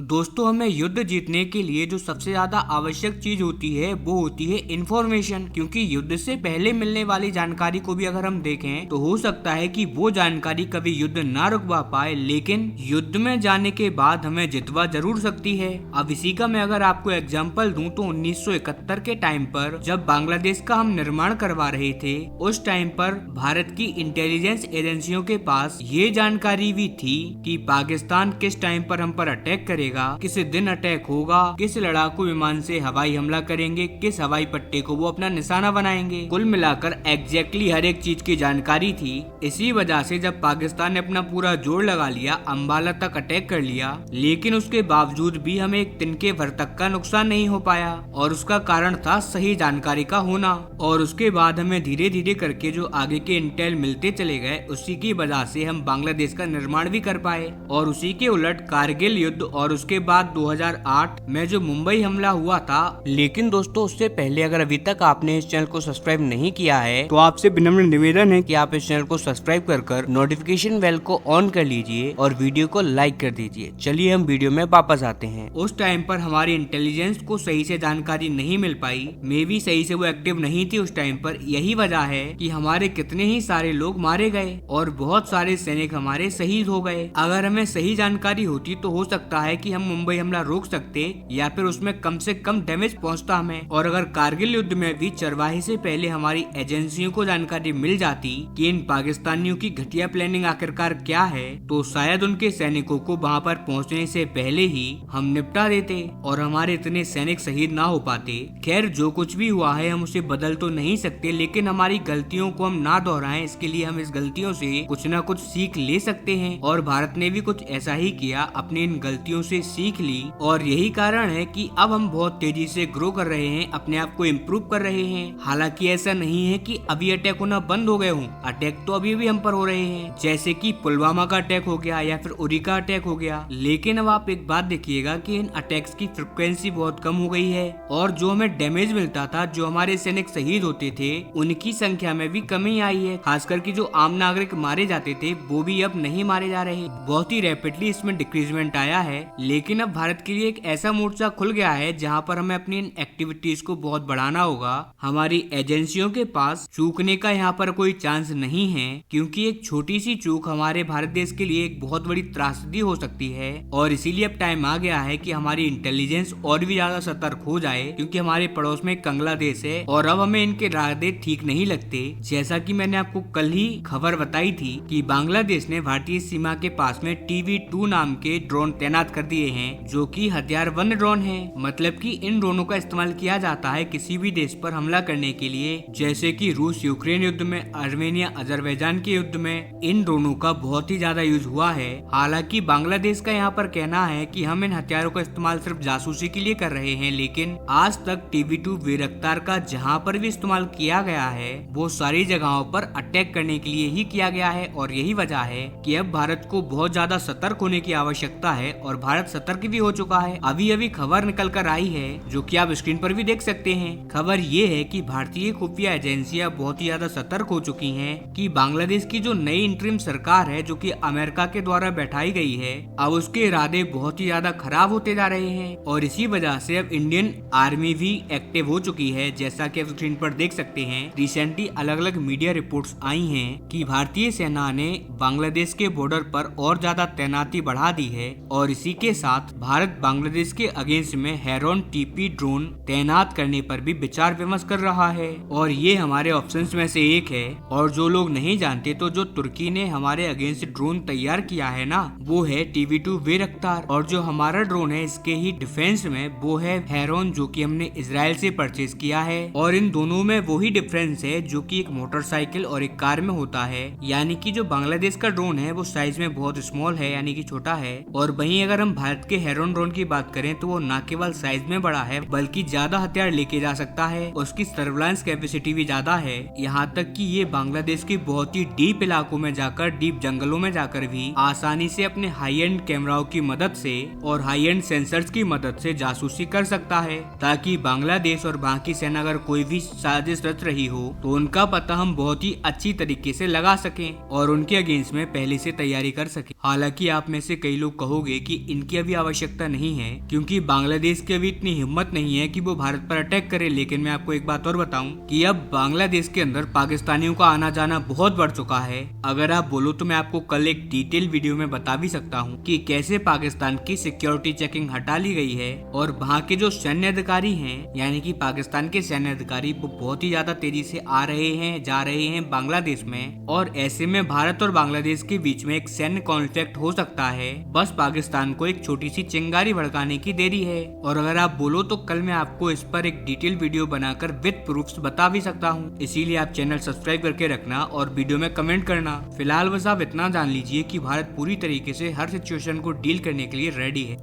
दोस्तों हमें युद्ध जीतने के लिए जो सबसे ज्यादा आवश्यक चीज होती है वो होती है इंफॉर्मेशन। क्योंकि युद्ध से पहले मिलने वाली जानकारी को भी अगर हम देखें तो हो सकता है कि वो जानकारी कभी युद्ध ना रुकवा पाए, लेकिन युद्ध में जाने के बाद हमें जितवा जरूर सकती है। अब इसी का मैं अगर आपको एग्जाम्पल दूं तो 1971 के टाइम पर जब बांग्लादेश का हम निर्माण करवा रहे थे, उस टाइम पर भारत की इंटेलिजेंस एजेंसियों के पास ये जानकारी भी थी कि पाकिस्तान किस टाइम पर हम पर अटैक करेगा, किस दिन अटैक होगा, किस लड़ाकू विमान से हवाई हमला करेंगे, किस हवाई पट्टे को वो अपना निशाना बनाएंगे। कुल मिलाकर एग्जैक्टली हर एक चीज की जानकारी थी। इसी वजह से जब पाकिस्तान ने अपना पूरा जोर लगा लिया, अंबाला तक अटैक कर लिया, लेकिन उसके बावजूद भी हमें एक तिनके भर तक का नुकसान नहीं हो पाया। और उसका कारण था सही जानकारी का होना। और उसके बाद हमें धीरे धीरे करके जो आगे के इंटेल मिलते चले गए, उसी की वजह से हम बांग्लादेश का निर्माण भी कर पाए। और उसी के उलट कारगिल युद्ध और उसके बाद 2008 में जो मुंबई हमला हुआ था। लेकिन दोस्तों उससे पहले अगर अभी तक आपने इस चैनल को सब्सक्राइब नहीं किया है तो आपसे विनम्र निवेदन है कि आप इस चैनल को सब्सक्राइब कर नोटिफिकेशन बेल को ऑन कर लीजिए और वीडियो को लाइक कर दीजिए। चलिए हम वीडियो में वापस आते हैं। उस टाइम पर हमारी इंटेलिजेंस को सही से जानकारी नहीं मिल पाई, मे भी सही से वो एक्टिव नहीं थी उस टाइम पर। यही वजह है कि हमारे कितने ही सारे लोग मारे गए और बहुत सारे सैनिक हमारे शहीद हो गए। अगर हमें सही जानकारी होती तो हो सकता है कि हम मुंबई हमला रोक सकते या फिर उसमें कम से कम डैमेज पहुंचता हमें। और अगर कारगिल युद्ध में भी चरवाहे से पहले हमारी एजेंसियों को जानकारी मिल जाती कि इन पाकिस्तानियों की घटिया प्लानिंग आखिरकार क्या है, तो शायद उनके सैनिकों को वहां पर पहुंचने से पहले ही हम निपटा देते और हमारे इतने सैनिक शहीद ना हो पाते। खैर जो कुछ भी हुआ है हम उसे बदल तो नहीं सकते, लेकिन हमारी गलतियों को हम ना दोहराएं, इसके लिए हम इस गलतियों से कुछ न कुछ सीख ले सकते हैं। और भारत ने भी कुछ ऐसा ही किया, अपनी इन गलतियों से सीख ली। और यही कारण है कि अब हम बहुत तेजी से ग्रो कर रहे हैं, अपने आप को इम्प्रूव कर रहे हैं। हालांकि ऐसा नहीं है कि अभी अटैक होना बंद हो गए हों, अटैक तो अभी भी हम पर हो रहे हैं, जैसे कि पुलवामा का अटैक हो गया या फिर उरी का अटैक हो गया। लेकिन अब आप एक बात देखिएगा कि इन अटैक्स की फ्रिक्वेंसी बहुत कम हो गई है और जो हमें डैमेज मिलता था, जो हमारे सैनिक शहीद होते थे, उनकी संख्या में भी कमी आई है। खासकर की जो आम नागरिक मारे जाते थे वो भी अब नहीं मारे जा रहे। बहुत ही रैपिडली इसमें डिक्रीजमेंट आया है। लेकिन अब भारत के लिए एक ऐसा मोर्चा खुल गया है जहां पर हमें अपनी इन एक्टिविटीज को बहुत बढ़ाना होगा। हमारी एजेंसियों के पास चूकने का यहाँ पर कोई चांस नहीं है, क्योंकि एक छोटी सी चूक हमारे भारत देश के लिए एक बहुत बड़ी त्रासदी हो सकती है। और इसीलिए अब टाइम आ गया है कि हमारी इंटेलिजेंस और भी ज्यादा सतर्क हो जाए, क्योंकि हमारे पड़ोस में बांग्लादेश है और अब हमें इनके इरादे ठीक नहीं लगते। जैसा कि मैंने आपको कल ही खबर बताई थी कि बांग्लादेश ने भारतीय सीमा के पास में TV-2 नाम के ड्रोन तैनात कर दिए हैं, जो कि हथियारबंद ड्रोन है। मतलब कि इन ड्रोनों का इस्तेमाल किया जाता है किसी भी देश पर हमला करने के लिए, जैसे कि रूस यूक्रेन युद्ध में, अर्मेनिया अजरबैजान के युद्ध में इन ड्रोनों का बहुत ही ज्यादा यूज हुआ है। हालांकि बांग्लादेश का यहाँ पर कहना है कि हम इन हथियारों का इस्तेमाल सिर्फ जासूसी के लिए कर रहे हैं, लेकिन आज तक TV-2 बैरक्तार का जहाँ पर भी इस्तेमाल किया गया है वो सारी जगहों पर अटैक करने के लिए ही किया गया है। और यही वजह है कि अब भारत को बहुत ज्यादा सतर्क होने की आवश्यकता है और भारत सतर्क भी हो चुका है। अभी अभी खबर निकल कर आई है, जो कि आप स्क्रीन पर भी देख सकते हैं। खबर ये है कि भारतीय खुफिया एजेंसियां बहुत ही ज्यादा सतर्क हो चुकी हैं कि बांग्लादेश की जो नई इंटरिम सरकार है, जो कि अमेरिका के द्वारा बैठाई गई है, अब उसके इरादे बहुत ही ज्यादा खराब होते जा रहे हैं। और इसी वजह से अब इंडियन आर्मी भी एक्टिव हो चुकी है। जैसा कि आप स्क्रीन पर देख सकते हैं, रिसेंटली अलग अलग मीडिया रिपोर्ट्स आई हैं कि भारतीय सेना ने बांग्लादेश के बॉर्डर पर और ज्यादा तैनाती बढ़ा दी है। और इसी के साथ भारत बांग्लादेश के अगेंस्ट में हेरॉन TP ड्रोन तैनात करने पर भी विचार विमर्श कर रहा है। और ये हमारे ऑप्शंस में से एक है। और जो लोग नहीं जानते, तो जो तुर्की ने हमारे अगेंस्ट ड्रोन तैयार किया है ना, वो है TV-2 बैरक्तार। और जो हमारा ड्रोन है इसके ही डिफेंस में वो है हेरॉन, जो कि हमने इजराइल से परचेज किया है। और इन दोनों में वही डिफरेंस है जो कि एक मोटरसाइकिल और एक कार में होता है। यानी कि जो बांग्लादेश का ड्रोन है वो साइज में बहुत स्मॉल है, यानी कि छोटा है। और वहीं अगर हम भारत के हेरॉन ड्रोन की बात करें तो वो न केवल साइज में बड़ा है, बल्कि ज्यादा हथियार लेके जा सकता है। उसकी सर्विलांस कैपेसिटी भी ज्यादा है। यहाँ तक कि ये बांग्लादेश के बहुत ही डीप इलाकों में जाकर, डीप जंगलों में जाकर भी आसानी से अपने हाई एंड कैमराओं की मदद से और हाई एंड सेंसर्स की मदद से जासूसी कर सकता है, ताकि बांग्लादेश और बाकी सेना अगर कोई भी साजिश रच रही हो तो उनका पता हम बहुत ही अच्छी तरीके से लगा सकें और उनके अगेंस्ट में पहले से तैयारी कर सकें। हालांकि आप में से कई लोग कहोगे कि इनकी अभी आवश्यकता नहीं है, क्योंकि बांग्लादेश की अभी इतनी हिम्मत नहीं है कि वो भारत पर अटैक करे। लेकिन मैं आपको एक बात और बताऊं कि अब बांग्लादेश के अंदर पाकिस्तानियों का आना जाना बहुत बढ़ चुका है। अगर आप बोलो तो मैं आपको कल एक डिटेल वीडियो में बता भी सकता हूँ कि कैसे पाकिस्तान की सिक्योरिटी चेकिंग हटा ली गई है और वहाँ के जो सैन्य अधिकारी हैं, यानी कि पाकिस्तान के सैन्य अधिकारी, वो बहुत ही ज्यादा तेजी से आ रहे हैं, जा रहे हैं बांग्लादेश में। और ऐसे में भारत और बांग्लादेश के बीच में एक सैन्य कॉन्फ्लिक्ट हो सकता है। बस पाकिस्तान को एक छोटी सी चिंगारी भड़काने की देरी है। और अगर आप बोलो तो कल मैं आपको इस पर एक डिटेल वीडियो बनाकर विद प्रूफ्स बता भी सकता हूँ। इसीलिए आप चैनल सब्सक्राइब करके रखना और वीडियो में कमेंट करना। फिलहाल बस आप इतना जान लीजिए कि भारत पूरी तरीके से हर सिचुएशन को डील करने के लिए रेडी है।